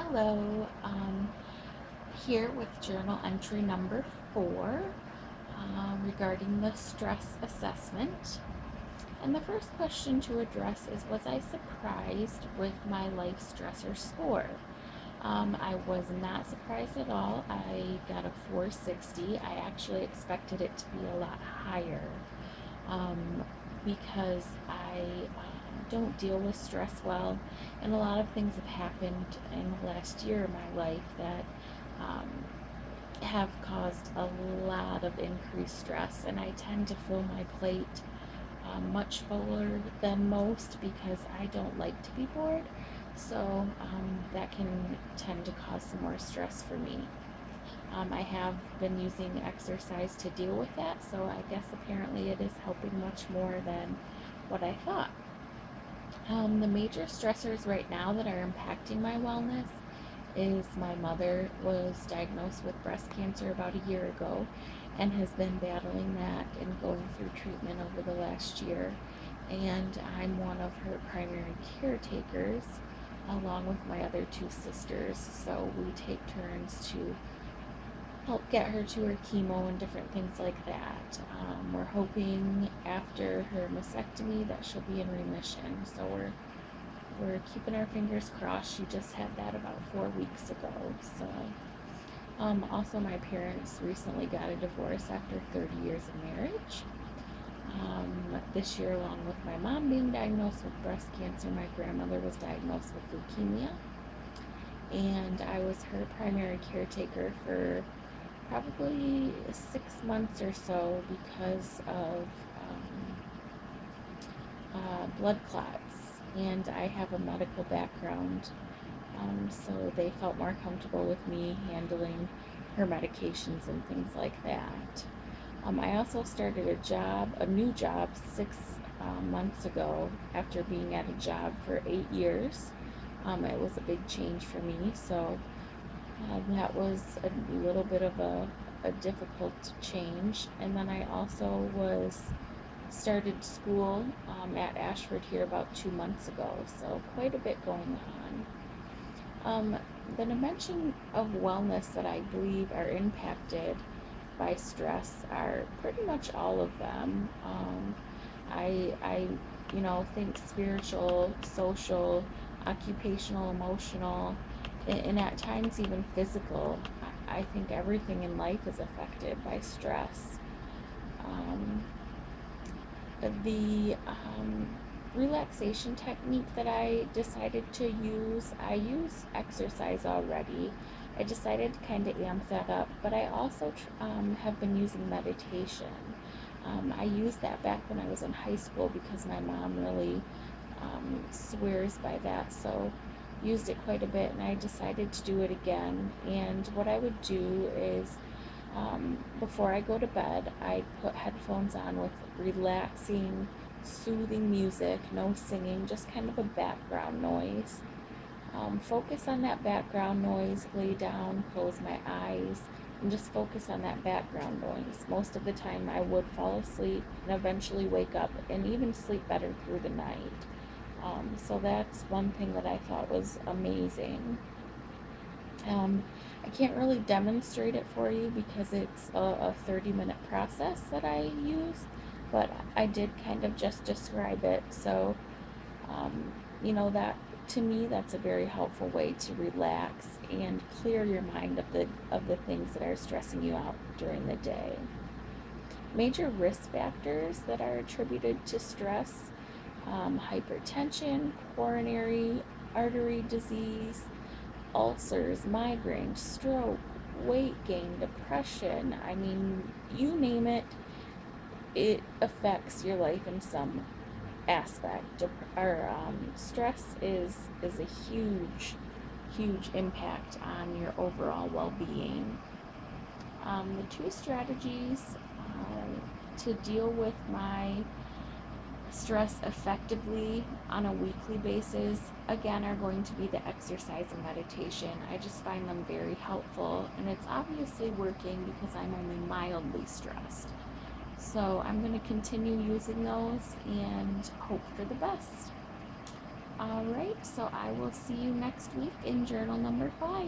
Hello, here with journal entry number 4 regarding the stress assessment. And the first question to address is, was I surprised with my life stressor score? I was not surprised at all. I got a 460. I actually expected it to be a lot higher um, because I don't deal with stress well, and a lot of things have happened in the last year of my life that um, have caused a lot of increased stress, and I tend to fill my plate much fuller than most because I don't like to be bored. So that can tend to cause some more stress for me. I have been using exercise to deal with that, so I guess apparently it is helping much more than what I thought. The major stressors right now that are impacting my wellness is my mother was diagnosed with breast cancer about a year ago and has been battling that and going through treatment over the last year. And I'm one of her primary caretakers along with my other two sisters. So we take turns to help get her to her chemo and different things like that. We're hoping after her mastectomy that she'll be in remission. So we're keeping our fingers crossed. She just had that about 4 weeks ago. So also my parents recently got a divorce after 30 years of marriage. This year, along with my mom being diagnosed with breast cancer, my grandmother was diagnosed with leukemia, and I was her primary caretaker for probably 6 months or so because of blood clots, and I have a medical background, so they felt more comfortable with me handling her medications and things like that. I also started a new job 6 months ago after being at a job for 8 years. It was a big change for me, so that was a little bit of a difficult change. And then I also started school at Ashford here about 2 months ago, so quite a bit going on. The dimension of wellness that I believe are impacted by stress are pretty much all of them. I think spiritual, social, occupational, emotional, and at times even physical. I think everything in life is affected by stress. Um, the relaxation technique that I decided to use, I use exercise already. I decided to kind of amp that up, but I also have been using meditation. I used that back when I was in high school because my mom really swears by that, so used it quite a bit, and I decided to do it again. And what I would do is before I go to bed, I put headphones on with relaxing, soothing music, no singing, just kind of a background noise. Focus on that background noise, lay down, close my eyes, and just focus on that background noise. Most of the time, I would fall asleep and eventually wake up and even sleep better through the night. So that's one thing that I thought was amazing. Um, I can't really demonstrate it for you because it's a 30-minute process that I use, but I did kind of just describe it. So, um, that to me, that's a very helpful way to relax and clear your mind of the things that are stressing you out during the day. Major risk factors that are attributed to stress: hypertension, coronary artery disease, ulcers, migraine, stroke, weight gain, depression. I mean, you name it, it affects your life in some aspect. Stress is a huge impact on your overall well-being. The two strategies to deal with my stress effectively on a weekly basis, again, are going to be the exercise and meditation. I just find them very helpful, and it's obviously working because I'm only mildly stressed. So I'm going to continue using those and hope for the best. All right, so I will see you next week in journal number 5.